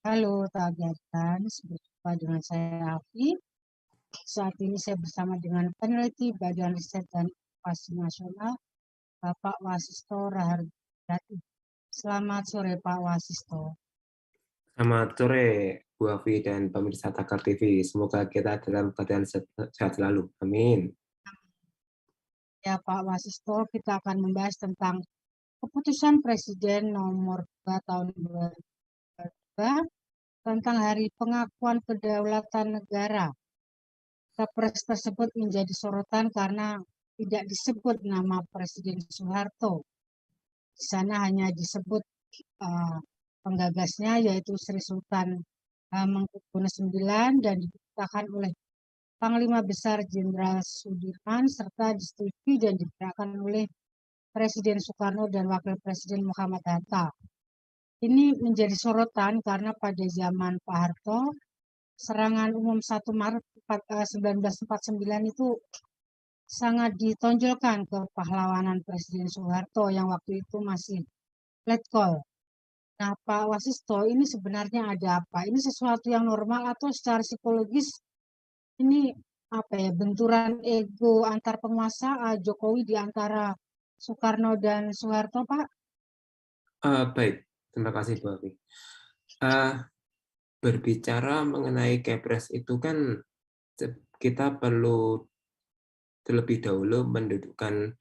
Halo, Tagiatan. Berjumpa dengan saya, Afi. Saat ini saya bersama dengan peneliti Badan Riset dan Inovasi Nasional, Bapak Wasisto Raharjati. Selamat sore, Pak Wasisto. Selamat sore, Bu Afi dan pemirsa Takar TV. Semoga kita dalam keadaan sehat selalu. Amin. Ya, Pak Wasisto, kita akan membahas tentang keputusan Presiden nomor 2 tahun 2022 tentang Hari Pengakuan Kedaulatan Negara. Kepres tersebut menjadi sorotan karena tidak disebut nama Presiden Soeharto. Di sana hanya disebut uh, penggagasnya, yaitu Sri Sultan Hamengkubuwono IX, dan diberitakan oleh Panglima Besar Jenderal Sudirman, serta disetujui dan digerakkan oleh Presiden Soekarno dan Wakil Presiden Muhammad Hatta. Ini menjadi sorotan karena pada zaman Pak Harto, serangan umum 1 Maret 1949 itu sangat ditonjolkan kepahlawanan Presiden Soeharto yang waktu itu masih letkol. Nah, Pak Wasisto, ini sebenarnya ada apa? Ini sesuatu yang normal atau secara psikologis ini apa ya, benturan ego antar penguasa, Jokowi di antara Soekarno dan Soeharto, Pak? Baik, terima kasih Bu Afi. Uh, Berbicara mengenai Kepres itu kan kita perlu terlebih dahulu mendudukkan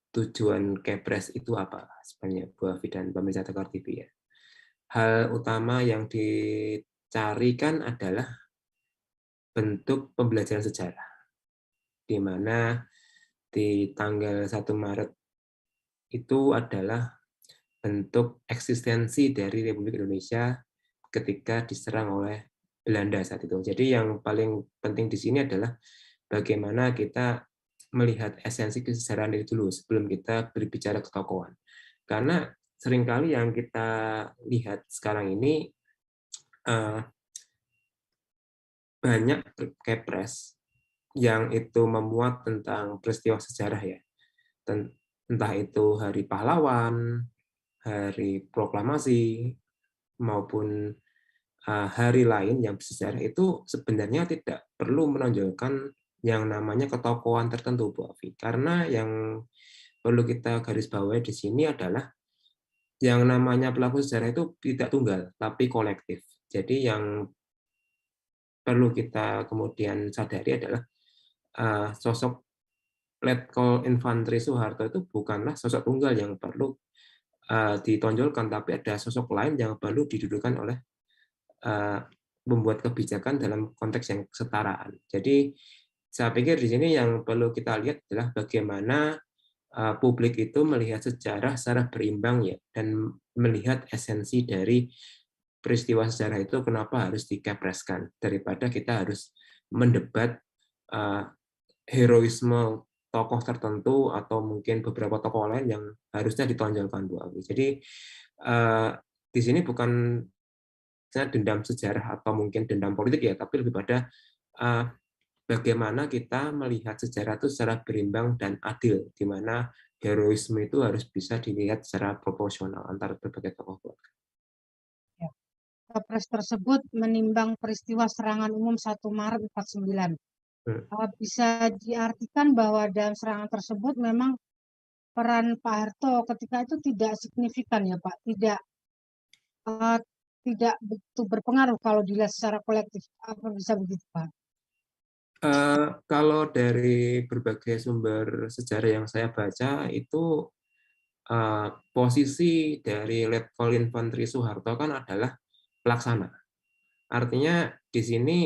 tujuan Kepres itu apa sebenarnya Bu Afi dan pemirsa Takar TV ya. Hal utama yang dicarikan adalah bentuk pembelajaran sejarah, di mana di tanggal 1 Maret itu adalah bentuk eksistensi dari Republik Indonesia ketika diserang oleh Belanda saat itu. Jadi yang paling penting di sini adalah bagaimana kita melihat esensi kesejarahan itu dulu sebelum kita berbicara ketokohan. Karena seringkali yang kita lihat sekarang ini banyak kepres yang itu memuat tentang peristiwa sejarah ya. Entah itu Hari Pahlawan, Hari Proklamasi, maupun hari lain yang bersejarah itu sebenarnya tidak perlu menonjolkan yang namanya ketokohan tertentu, Bu Afi. Karena yang perlu kita garis bawahi di sini adalah yang namanya pelaku sejarah itu tidak tunggal, tapi kolektif. Jadi yang perlu kita kemudian sadari adalah sosok Letkol Infantri Soeharto itu bukanlah sosok tunggal yang perlu ditonjolkan, tapi ada sosok lain yang perlu didudukan oleh membuat kebijakan dalam konteks yang kesetaraan. Jadi saya pikir di sini yang perlu kita lihat adalah bagaimana publik itu melihat sejarah secara berimbang ya, dan melihat esensi dari peristiwa sejarah itu kenapa harus dikepreskan daripada kita harus mendebat heroisme tokoh tertentu atau mungkin beberapa tokoh lain yang harusnya ditonjolkan Bu Awi. Jadi di sini bukan dendam sejarah atau mungkin dendam politik ya, tapi lebih pada bagaimana kita melihat sejarah itu secara berimbang dan adil, di mana heroisme itu harus bisa dilihat secara proporsional antara berbagai tokoh keluarga. Ya. Kepres tersebut menimbang peristiwa serangan umum 1 Maret 49. Bisa diartikan bahwa dalam serangan tersebut memang peran Pak Harto ketika itu tidak signifikan ya Pak, uh, tidak begitu berpengaruh kalau dilihat secara kolektif. Apa bisa begitu Pak? Kalau dari berbagai sumber sejarah yang saya baca itu posisi dari Letkol Infantri Soeharto kan adalah pelaksana. Artinya di sini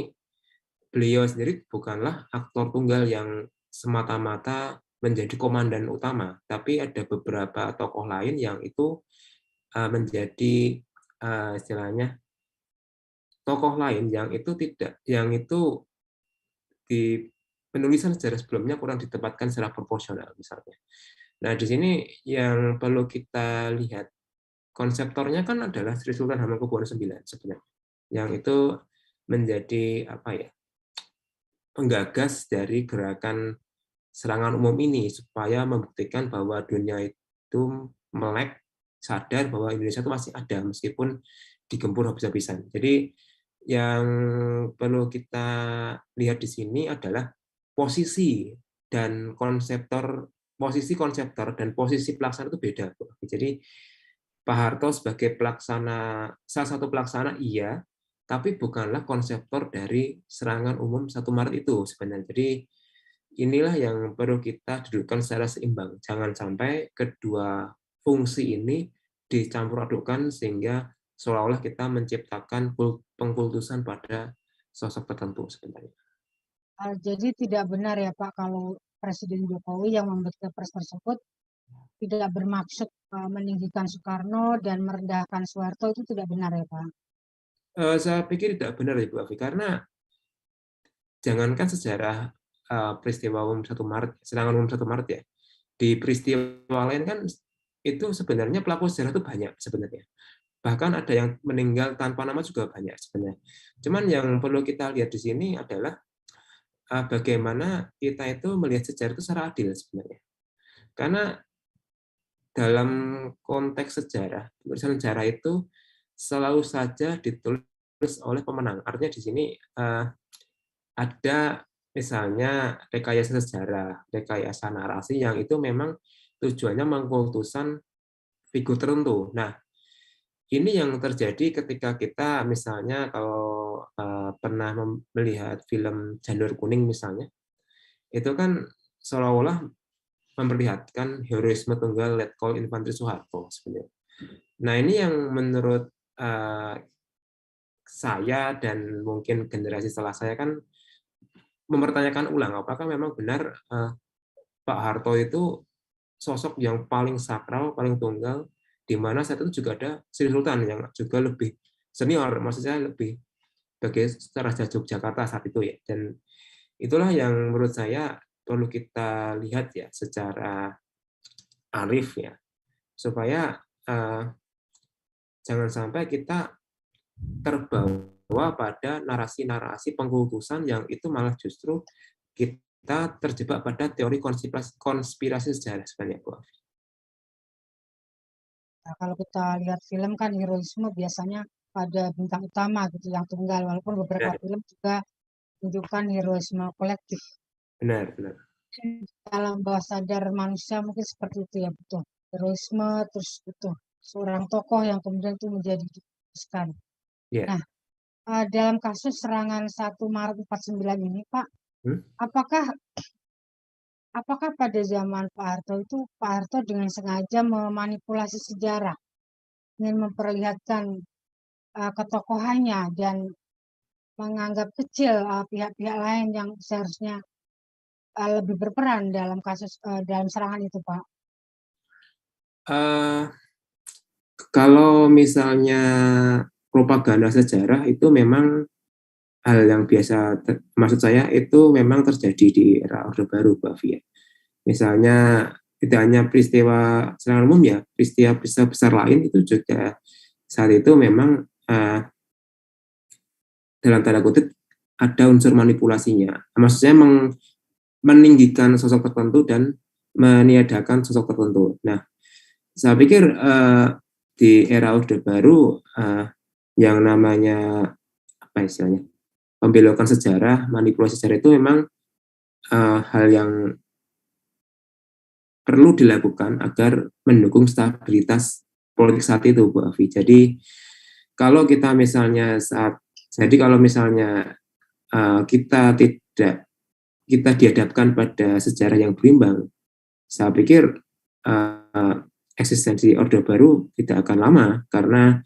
beliau sendiri bukanlah aktor tunggal yang semata-mata menjadi komandan utama, tapi ada beberapa tokoh lain yang itu menjadi istilahnya tokoh lain yang itu di penulisan sejarah sebelumnya kurang ditempatkan secara proporsional misalnya. Nah, di sini yang perlu kita lihat konseptornya kan adalah Sri Sultan Hamengkubuwono IX sebenarnya. Yang itu menjadi apa ya? Penggagas dari gerakan serangan umum ini supaya membuktikan bahwa dunia itu melek, sadar bahwa Indonesia itu masih ada meskipun digempur habis-habisan. Jadi yang perlu kita lihat di sini adalah posisi konseptor dan posisi pelaksana itu beda. Jadi Pak Harto sebagai salah satu pelaksana iya, tapi bukanlah konseptor dari serangan umum 1 Maret itu sebenarnya. Jadi inilah yang perlu kita dudukkan secara seimbang. Jangan sampai kedua fungsi ini dicampur adukkan sehingga seolah-olah kita menciptakan pengkultusan pada sosok tertentu sebenarnya. Jadi tidak benar ya Pak kalau Presiden Jokowi yang membuat Kepres tersebut tidak bermaksud meninggikan Soekarno dan merendahkan Soeharto, itu tidak benar ya Pak? Saya pikir tidak benar Ibu Afi, karena jangankan sejarah peristiwa umum 1 Maret, serangan umum 1 Maret ya, di peristiwa lain kan itu sebenarnya pelaku sejarah itu banyak sebenarnya. Bahkan ada yang meninggal tanpa nama juga banyak sebenarnya. Cuman yang perlu kita lihat di sini adalah bagaimana kita itu melihat sejarah itu secara adil sebenarnya. Karena dalam konteks sejarah, tulisan sejarah itu selalu saja ditulis oleh pemenang. Artinya di sini ada misalnya rekayasa sejarah, rekayasa narasi yang itu memang tujuannya mengkultusan figur tertentu. Nah, ini yang terjadi ketika kita misalnya kalau pernah melihat film Janur Kuning misalnya, itu kan seolah-olah memperlihatkan heroisme tunggal Letkol Infantri Soeharto sebenarnya. Nah, ini yang menurut saya dan mungkin generasi setelah saya kan mempertanyakan ulang apakah memang benar Pak Harto itu sosok yang paling sakral, paling tunggal, di mana saat itu juga ada Sri Sultan yang juga lebih senior, maksudnya lebih sebagai Raja Yogyakarta saat itu ya. Dan itulah yang menurut saya perlu kita lihat ya secara arif ya, supaya jangan sampai kita terbawa pada narasi-narasi pengkultusan yang itu malah justru kita terjebak pada teori konspirasi sejarah sebenarnya, Bu. Nah, kalau kita lihat film kan heroisme biasanya pada bintang utama gitu yang tunggal, walaupun beberapa Benar, film juga menunjukkan heroisme kolektif. benar, benar. Dalam bawah sadar manusia mungkin seperti itu ya, betul. Heroisme terus betul. Seorang tokoh yang kemudian itu menjadi diteruskan. Ya. Nah, dalam kasus serangan 1 Maret 49 ini, Pak, Hmm? apakah apakah pada zaman Pak Harto itu Pak Harto dengan sengaja memanipulasi sejarah, ingin memperlihatkan ketokohannya dan menganggap kecil pihak-pihak lain yang seharusnya lebih berperan dalam dalam serangan itu, Pak? Uh, Kalau misalnya propaganda sejarah itu memang hal yang biasa, maksud saya itu memang terjadi di era Orde Baru, Mbak Fia. Misalnya tidak hanya peristiwa serangan umum ya, peristiwa besar lain itu juga saat itu memang dalam tanda kutip ada unsur manipulasinya. Maksudnya meninggikan sosok tertentu dan meniadakan sosok tertentu. Nah, saya pikir di era Orde Baru yang namanya apa istilahnya pembelokan sejarah, manipulasi sejarah itu memang hal yang perlu dilakukan agar mendukung stabilitas politik saat itu, Bu Afi. Jadi kalau kita misalnya kalau misalnya kita dihadapkan pada sejarah yang berimbang, saya pikir eksistensi Orde Baru tidak akan lama, karena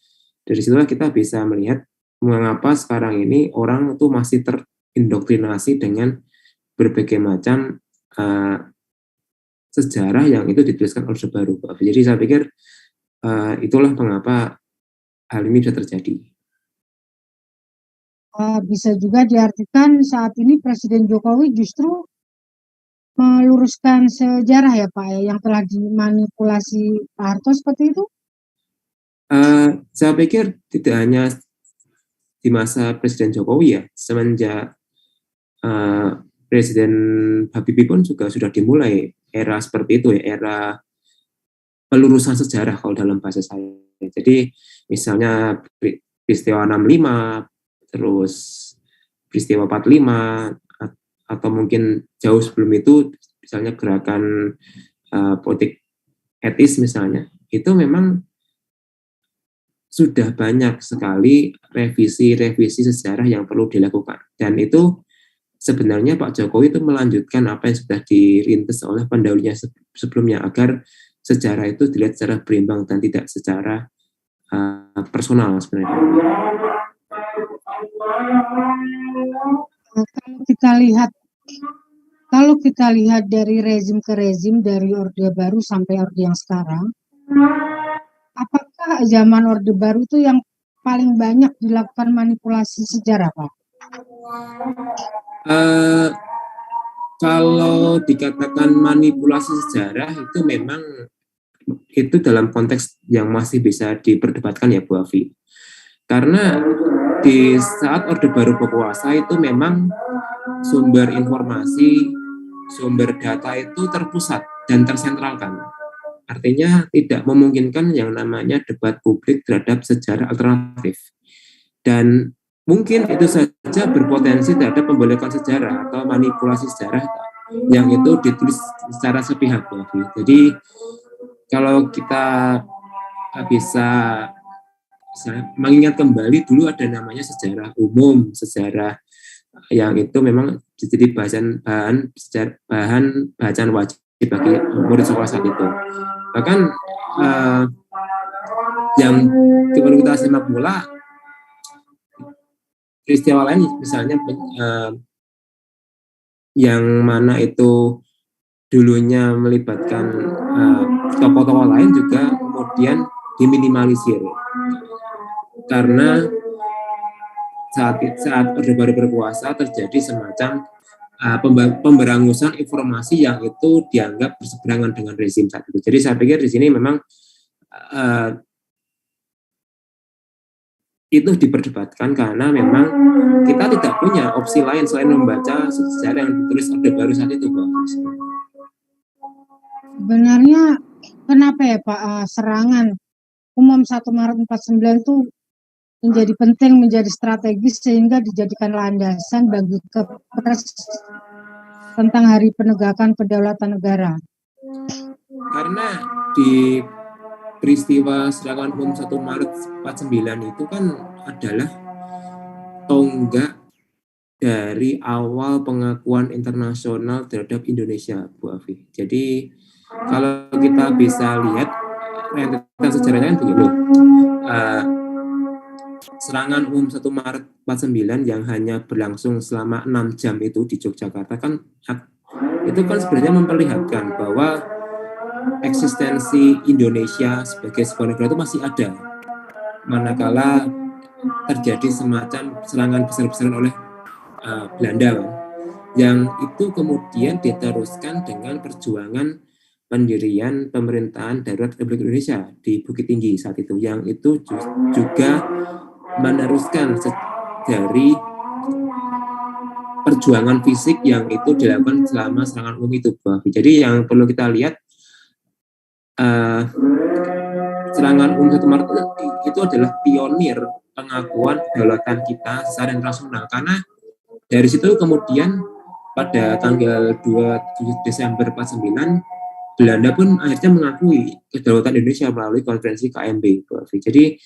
dari situlah kita bisa melihat mengapa sekarang ini orang itu masih terindoktrinasi dengan berbagai macam sejarah yang itu dituliskan Orde Baru. Jadi saya pikir itulah mengapa hal ini bisa terjadi. Bisa juga diartikan saat ini Presiden Jokowi justru meluruskan sejarah ya Pak ya, yang telah dimanipulasi Pak Harto seperti itu? Saya pikir tidak hanya di masa Presiden Jokowi ya, semenjak Presiden Habibie pun juga sudah dimulai era seperti itu ya, era pelurusan sejarah kalau dalam bahasa saya. Jadi misalnya peristiwa 65, terus peristiwa 45, atau mungkin jauh sebelum itu, misalnya gerakan politik etis misalnya, itu memang sudah banyak sekali revisi-revisi sejarah yang perlu dilakukan. Dan itu sebenarnya Pak Jokowi itu melanjutkan apa yang sudah dirintis oleh pendahulunya sebelumnya, agar sejarah itu dilihat secara berimbang dan tidak secara personal sebenarnya. Kalau kita lihat dari rezim ke rezim, dari Orde Baru sampai Orde yang sekarang, apakah zaman Orde Baru itu yang paling banyak dilakukan manipulasi sejarah, Pak? Kalau dikatakan manipulasi sejarah itu memang itu dalam konteks yang masih bisa diperdebatkan ya Bu Afi. Karena di saat Orde Baru berkuasa itu memang sumber informasi, sumber data itu terpusat dan tersentralkan. Artinya tidak memungkinkan yang namanya debat publik terhadap sejarah alternatif. Dan mungkin itu saja berpotensi terhadap pembalikan sejarah atau manipulasi sejarah yang itu ditulis secara sepihak. Jadi kalau kita bisa mengingat kembali, dulu ada namanya sejarah umum, sejarah yang itu memang jadi bahan bacaan wajib bagi murid sekolah saat itu. Bahkan yang perlu kita simak pula peristiwa lain, misalnya yang mana itu dulunya melibatkan tokoh-tokoh lain juga kemudian diminimalisir, karena saat Orde Baru berkuasa terjadi semacam pemberangusan informasi yang itu dianggap berseberangan dengan rezim saat itu. Jadi saya pikir di sini memang itu diperdebatkan karena memang kita tidak punya opsi lain selain membaca sejarah yang ditulis Orde Baru saat itu, Pak. Sebenarnya kenapa ya Pak, serangan umum 1 Maret 49 itu menjadi penting, menjadi strategis sehingga dijadikan landasan bagi Kepres tentang Hari Penegakan Kedaulatan Negara? Karena di peristiwa serangan umum 1 Maret 49 itu kan adalah tonggak dari awal pengakuan internasional terhadap Indonesia, Bu Afi. Jadi kalau kita bisa lihat rentetan sejarahnya kan begini, serangan umum 1 Maret 49 yang hanya berlangsung selama 6 jam itu di Yogyakarta kan itu kan sebenarnya memperlihatkan bahwa eksistensi Indonesia sebagai sebuah negara itu masih ada, manakala terjadi semacam serangan besar-besaran oleh Belanda, yang itu kemudian diteruskan dengan perjuangan pendirian pemerintahan darurat Republik Indonesia di Bukit Tinggi saat itu, yang itu juga meneruskan dari perjuangan fisik yang itu dilakukan selama serangan umum itu. Jadi yang perlu kita lihat, serangan umum 1 Maret itu adalah pionir pengakuan kedaulatan kita secara internasional, karena dari situ kemudian pada tanggal 27 Desember 49 Belanda pun akhirnya mengakui kedaulatan Indonesia melalui konferensi KMB. Jadi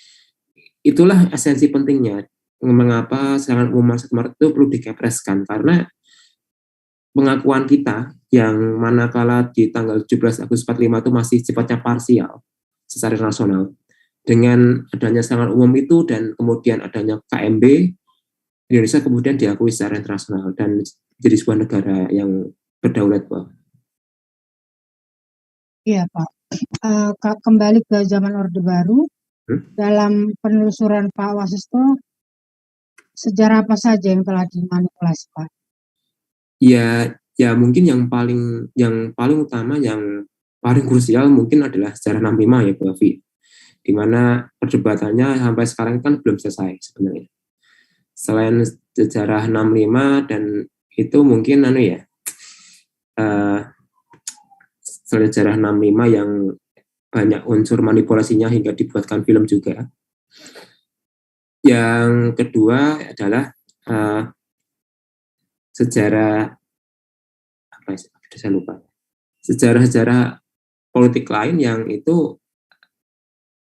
itulah esensi pentingnya mengapa serangan umum 1 Maret itu perlu dikepreskan, karena pengakuan kita yang manakala di tanggal 17 Agustus 45 itu masih sifatnya parsial secara nasional, dengan adanya serangan umum itu dan kemudian adanya KMB, Indonesia kemudian diakui secara internasional dan jadi sebuah negara yang berdaulat, Pak. Iya, Pak. Kembali ke zaman Orde Baru, dalam penelusuran Pak Wasisto, sejarah apa saja yang telah dimanipulasi, Pak? Ya mungkin yang paling utama, yang paling krusial mungkin adalah sejarah 65 ya, Bu Afi. Di mana perdebatannya sampai sekarang kan belum selesai sebenarnya. Selain sejarah 65 dan itu mungkin selain sejarah 65 yang banyak unsur manipulasinya hingga dibuatkan film juga, Yang kedua adalah sejarah apa sih? Saya lupa. Sejarah-sejarah politik lain yang itu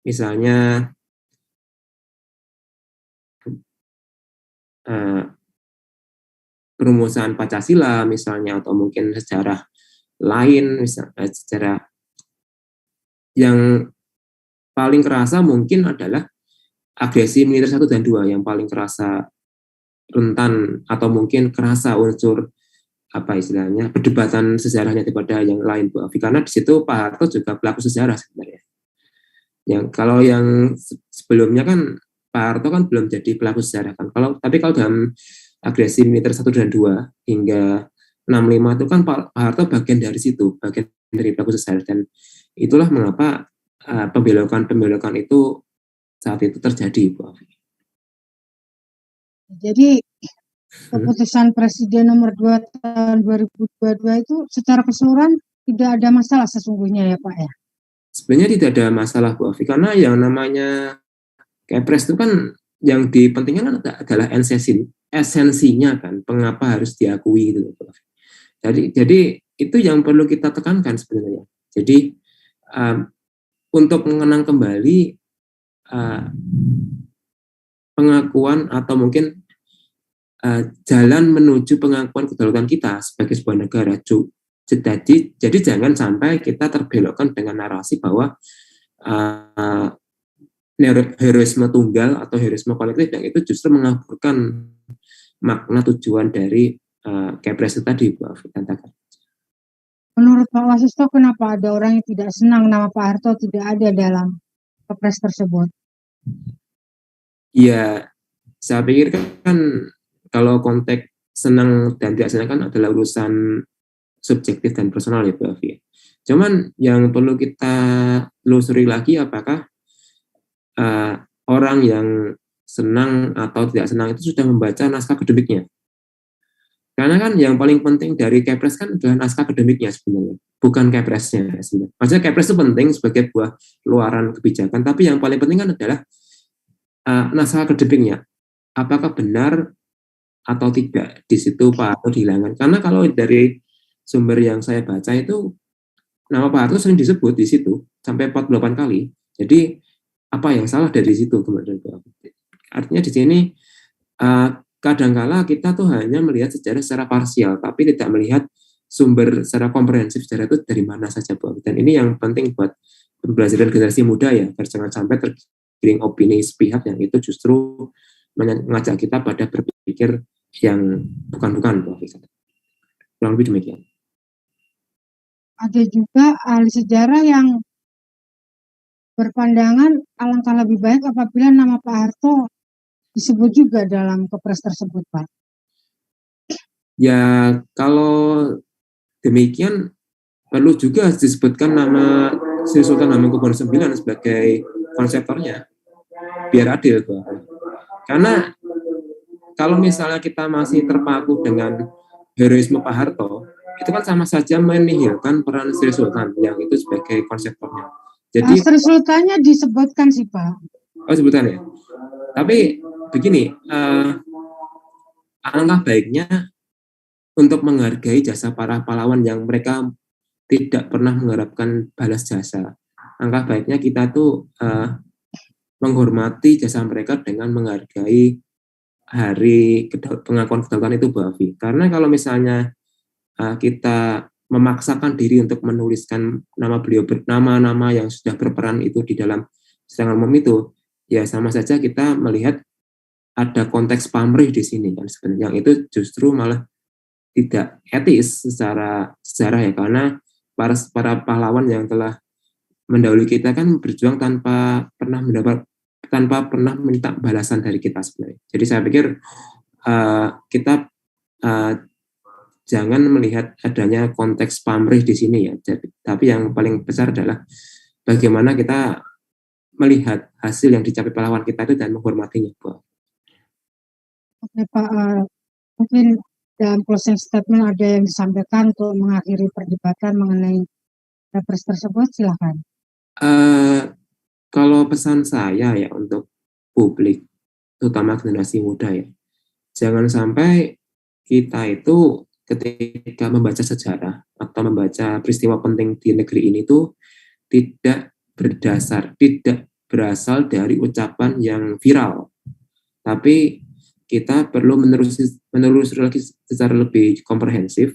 misalnya perumusan Pancasila misalnya, atau mungkin sejarah lain, misalnya sejarah yang paling kerasa mungkin adalah agresi militer 1 dan 2 yang paling kerasa rentan atau mungkin kerasa unsur apa istilahnya perdebatan sejarahnya daripada yang lain, Bu Afi, karena di situ Pak Harto juga pelaku sejarah sebenarnya. Yang kalau yang sebelumnya kan Pak Harto kan belum jadi pelaku sejarah kan. Tapi kalau dalam agresi militer 1 dan 2 hingga 65 itu kan Pak Harto bagian dari situ, bagian dari pelaku sejarah, dan itulah mengapa pembelokan itu saat itu terjadi, Bu Afi. Jadi keputusan Presiden nomor 2 tahun 2022 itu secara keseluruhan tidak ada masalah sesungguhnya ya Pak ya? Sebenarnya tidak ada masalah, Bu Afi, karena yang namanya Kepres itu kan yang dipentingkan adalah esensinya kan, mengapa harus diakui gitu, Bu Afi. Jadi itu yang perlu kita tekankan sebenarnya. Jadi untuk mengenang kembali pengakuan atau mungkin jalan menuju pengakuan kedaulatan kita sebagai sebuah negara. Jadi jangan sampai kita terbelokkan dengan narasi bahwa heroisme tunggal atau heroisme kolektif yang itu justru mengaburkan makna tujuan dari Kepres itu tadi, Bu Afi katakan. Menurut Pak Wasisto, kenapa ada orang yang tidak senang nama Pak Harto tidak ada dalam Kepres tersebut? Ya, saya pikir kan kalau konteks senang dan tidak senang kan adalah urusan subjektif dan personal ya, Bu Afi. Cuman yang perlu kita telusuri lagi apakah orang yang senang atau tidak senang itu sudah membaca naskah akademiknya. Karena kan yang paling penting dari Kepres kan adalah naskah akademiknya sebenarnya, bukan Kepresnya sebenarnya. Maksudnya Kepres itu penting sebagai buah luaran kebijakan, tapi yang paling penting kan adalah naskah akademiknya. Apakah benar atau tidak di situ Pak Harto dihilangkan? Karena kalau dari sumber yang saya baca itu nama Pak Harto sering disebut di situ sampai 48 kali. Jadi apa yang salah dari situ kemudian? Artinya di sini kadangkala kita tuh hanya melihat sejarah secara parsial, tapi tidak melihat sumber secara komprehensif sejarah itu dari mana saja, Bu. Dan ini yang penting buat pembelajaran generasi muda ya, agar jangan sampai tergiring opini sepihak yang itu justru mengajak kita pada berpikir yang bukan-bukan, Bu. Kurang lebih demikian. Ada juga ahli sejarah yang berpandangan alangkah lebih baik apabila nama Pak Harto disebut juga dalam Kepres tersebut, Pak. Ya, kalau demikian perlu juga disebutkan nama Sri Sultan Hamengkubuwono IX sebagai konseptornya, biar adil, Bu. Karena kalau misalnya kita masih terpaku dengan heroisme Pak Harto, itu kan sama saja menihilkan peran Sri Sultan yang itu sebagai konseptornya. Jadi Sri Sultannya disebutkan sih, Pak. Oh, sebutan ya. Tapi begini, alangkah baiknya untuk menghargai jasa para pahlawan yang mereka tidak pernah mengharapkan balas jasa. Alangkah baiknya kita tuh menghormati jasa mereka dengan menghargai hari pengakuan kedaulatan itu, Bu Afi. Karena kalau misalnya kita memaksakan diri untuk menuliskan nama beliau, nama-nama yang sudah berperan itu di dalam serangan umum itu, ya sama saja kita melihat ada konteks pamrih di sini kan sebenarnya, yang itu justru malah tidak etis secara sejarah ya, karena para pahlawan yang telah mendahului kita kan berjuang tanpa pernah minta balasan dari kita sebenarnya. Jadi saya pikir kita jangan melihat adanya konteks pamrih di sini ya. Tapi yang paling besar adalah bagaimana kita melihat hasil yang dicapai pahlawan kita itu dan menghormatinya, Bu. Oke, Pak. Mungkin dalam closing statement ada yang disampaikan untuk mengakhiri perdebatan mengenai Kepres tersebut, silakan. Kalau pesan saya ya untuk publik, terutama generasi muda ya. Jangan sampai kita itu ketika membaca sejarah atau membaca peristiwa penting di negeri ini tuh tidak berasal dari ucapan yang viral, tapi kita perlu menelusuri lagi secara lebih komprehensif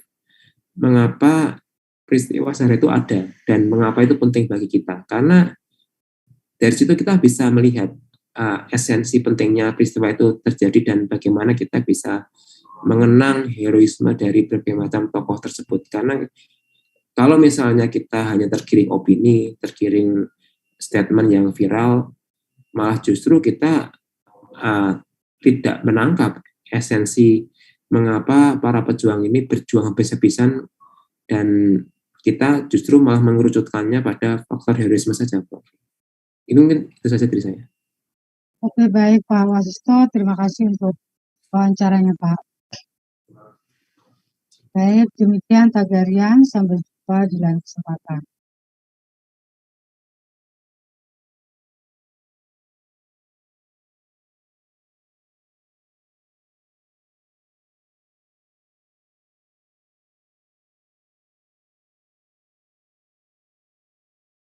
mengapa peristiwa sejarah itu ada dan mengapa itu penting bagi kita. Karena dari situ kita bisa melihat esensi pentingnya peristiwa itu terjadi dan bagaimana kita bisa mengenang heroisme dari berbagai macam tokoh tersebut. Karena kalau misalnya kita hanya tergiring opini, tergiring statement yang viral, malah justru kita tidak menangkap esensi mengapa para pejuang ini berjuang habis-habisan dan kita justru malah mengerucutkannya pada faktor heroisme saja, Prof. Ini mungkin itu saja dari saya. Oke, baik Pak Wasisto, terima kasih untuk wawancaranya Pak. Baik, demikian Tagarian, sampai jumpa di lain kesempatan.